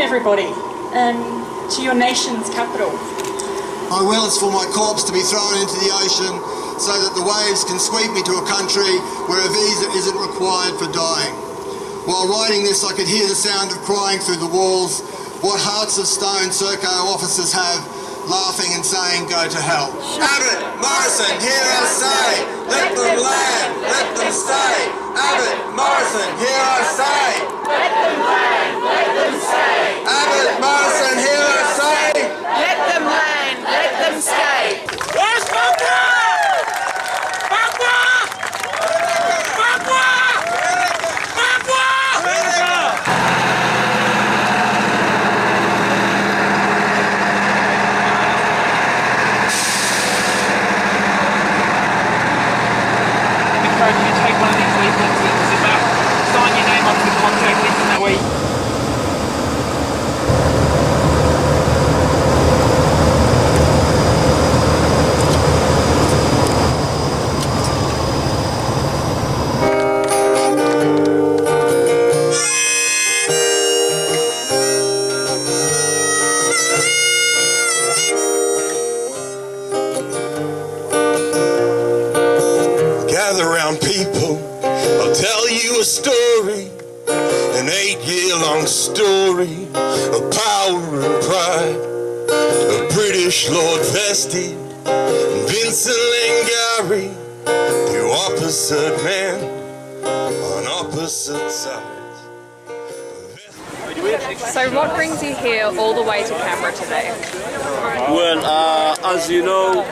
everybody, and to your nation's capital. My will is for my corpse to be thrown into the ocean so that the waves can sweep me to a country where a visa isn't required for dying. While writing this, I could hear the sound of crying through the walls. What hearts of stone Serco officers have, laughing and saying, "Go to hell." Abbott, Morrison, hear us say, let them land, let them stay. Abbott, Morrison, hear us say, let them land, let them stay. Abbott, Morrison, hear us say, let them land, let them stay. Where's Papua? Papua! Papua! Papua! Encourage you to take one of these leaflets. It's about sign your name onto the contact list, and that way. Gather round, people, I'll tell you a story, an 8-year-long story of power and pride, of British Lord Vested, Vincent Lingari, two opposite men on opposite sides. So what brings you here all the way to Canberra today? Well, as you know,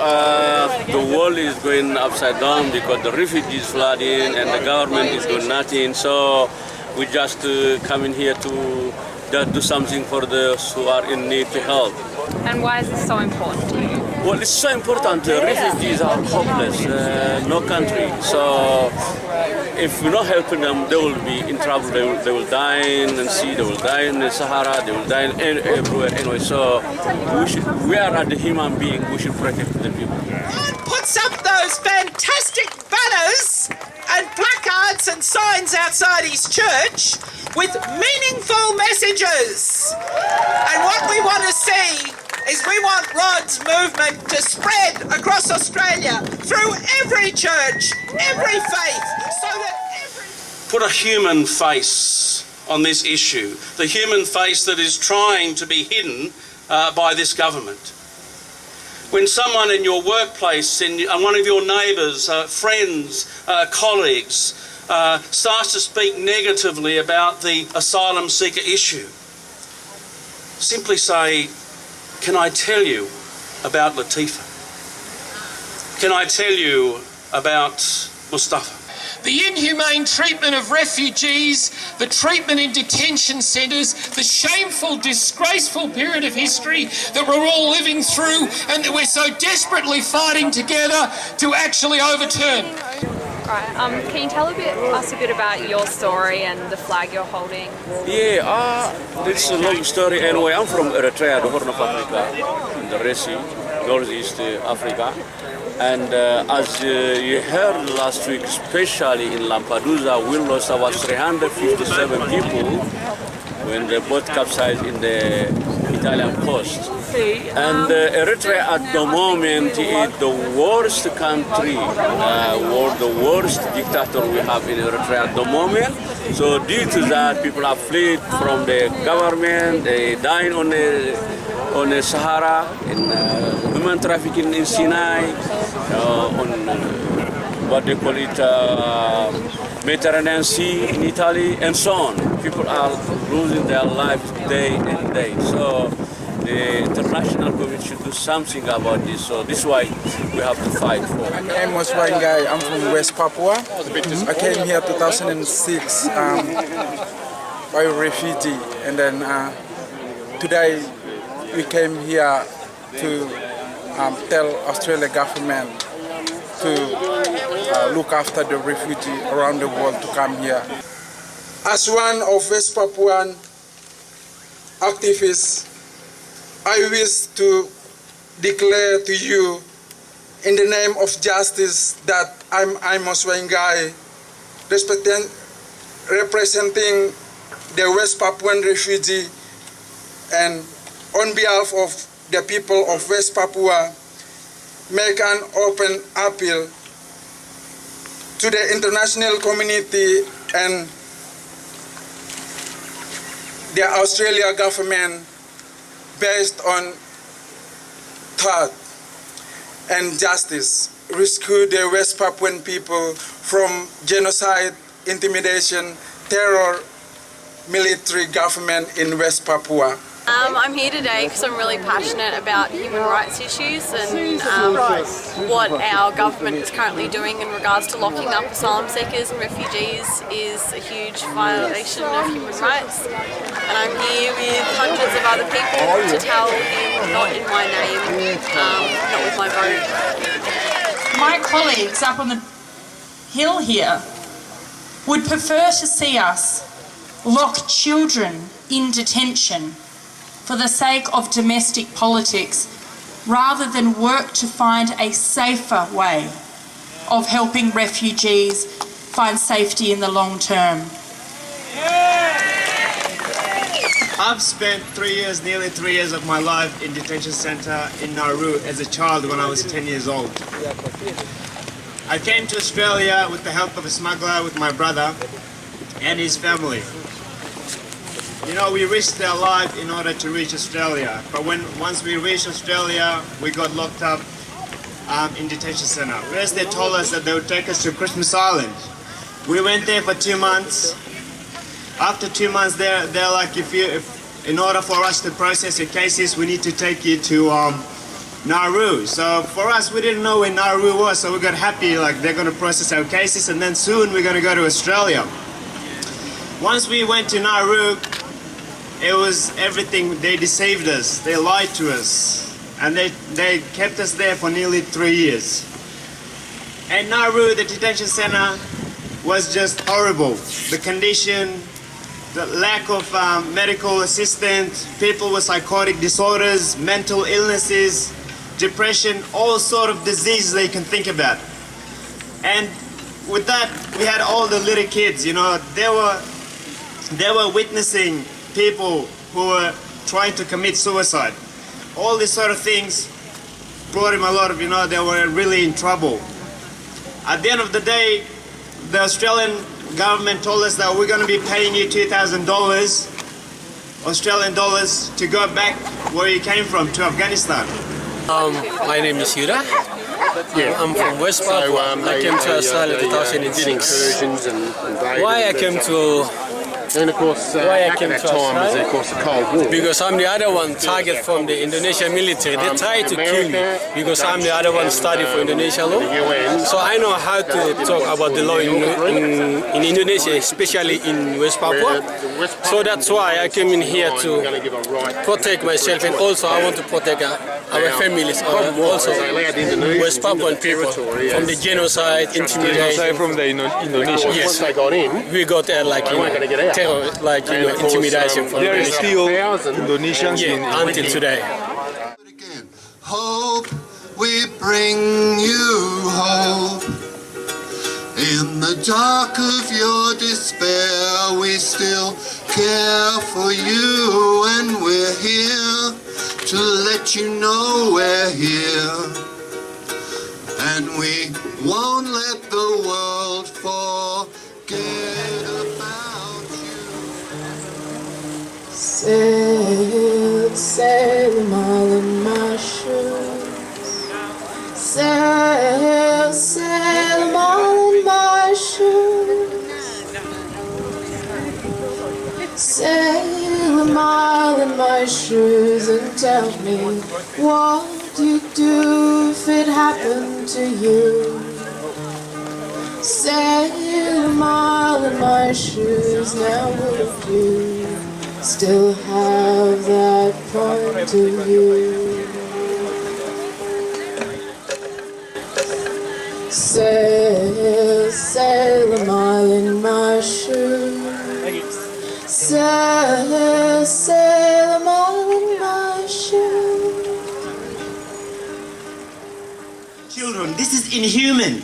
the world is going upside down because the refugees flooding and the government is doing nothing. So we just coming here to just do something for those who are in need to help. And why is this so important to you? Well, it's so important. Refugees are hopeless, no country. So if we're not helping them, they will be in trouble. They will die in the sea, they will die in the Sahara, they will die everywhere anyway. So we are as the human being, we should protect the people. Puts up those fantastic banners and placards and signs outside his church with meaningful messages. And what we want to see is we want Rod's movement to spread across Australia through every church, every faith, so that put a human face on this issue, the human face that is trying to be hidden by this government. When someone in your workplace, and one of your neighbours, friends, colleagues, starts to speak negatively about the asylum seeker issue, simply say, "Can I tell you about Latifa? Can I tell you about Mustafa?" the inhumane treatment of refugees, the treatment in detention centres, the shameful, disgraceful period of history that we're all living through and that we're so desperately fighting together to actually overturn. Right, can you tell us a bit about your story and the flag you're holding? Yeah, it's a long story. Anyway, I'm from Eritrea, the Horn of Africa, in the Red Sea, Northeast Africa. And as you heard last week, especially in Lampedusa, we lost about 357 people when the boat capsized in the Italian coast. And Eritrea at the moment is the worst country, the worst dictator we have in Eritrea at the moment. So due to that, people are fled from the government, they dying on the Sahara, in human trafficking in Sinai, on what they call it, Mediterranean Sea in Italy, and so on. People are losing their lives day and day. So the international community should do something about this. So this is why we have to fight for. I'm Amos Wangai. I'm from West Papua. I came here 2006 by refugee, and then today we came here to tell Australian government to look after the refugee around the world to come here. As one of West Papuan activists, I wish to declare to you in the name of justice that I'm Amos Wangai, representing the West Papuan refugee and on behalf of the people of West Papua, make an open appeal to the international community and the Australian government based on truth and justice. Rescue the West Papuan people from genocide, intimidation, terror, military government in West Papua. I'm here today because I'm really passionate about human rights issues and what our government is currently doing in regards to locking up asylum seekers and refugees is a huge violation of human rights. And I'm here with hundreds of other people to tell him, not in my name, not with my vote. My colleagues up on the hill here would prefer to see us lock children in detention for the sake of domestic politics, rather than work to find a safer way of helping refugees find safety in the long term. I've spent nearly 3 years of my life in detention centre in Nauru as a child when I was 10 years old. I came to Australia with the help of a smuggler with my brother and his family. You know, we risked our life in order to reach Australia, but once we reached Australia, we got locked up in detention centre. First they told us that they would take us to Christmas Island. We went there for 2 months. After 2 months they're like, in order for us to process your cases, we need to take you to Nauru. So for us, we didn't know where Nauru was, so we got happy, like they're going to process our cases and then soon we're going to go to Australia. Once we went to Nauru, it was everything. They deceived us, they lied to us, and they kept us there for nearly 3 years. And Nauru, the detention center, was just horrible. The condition, the lack of medical assistance, people with psychotic disorders, mental illnesses, depression, all sort of diseases that you can think about. And with that, we had all the little kids, you know, they were witnessing people who were trying to commit suicide. All these sort of things brought him a lot of, you know, they were really in trouble. At the end of the day, the Australian government told us that we're going to be paying you $2,000 Australian dollars to go back where you came from, to Afghanistan. My name is Yuda. I'm from West Papua. I came to Australia in 2006. Why I came to Australia? Because I'm the other one target from the Indonesian military. They tried to kill me because I'm the other one studying for Indonesian law. So I know how to talk about the law in Indonesia, especially in West Papua. So that's why I came in here to protect myself, and also I want to protect our families, also West Papuan people, from the genocide, intimidation. From the Indonesia. Yes, we got like terror, like intimidation from there is still Indonesians until today. Hope, we bring you hope. In the dark of your despair, we still care for you, and we're here to let you know we're here. And we won't let the world forget about you. Sail, sail a mile in my shoes. Sail, sail a mile in my shoes. Sail a mile in my shoes and tell me what you'd do if it happened to you. Sail a mile in my shoes, now would you still have that point of view? Sail, sail a mile in my shoes. Sail, sail a mile in my shoes. Children, this is inhuman.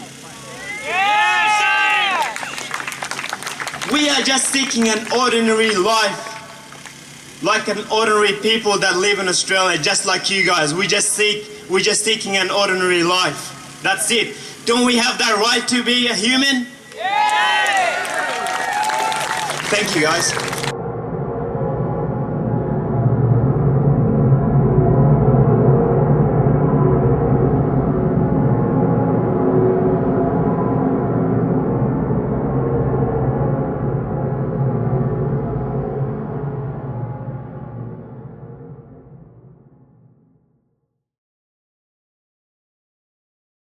We are just seeking an ordinary life. like an ordinary people that live in Australia, just like you guys. We're just seeking an ordinary life. That's it. Don't we have that right to be a human? Yeah! Thank you, guys.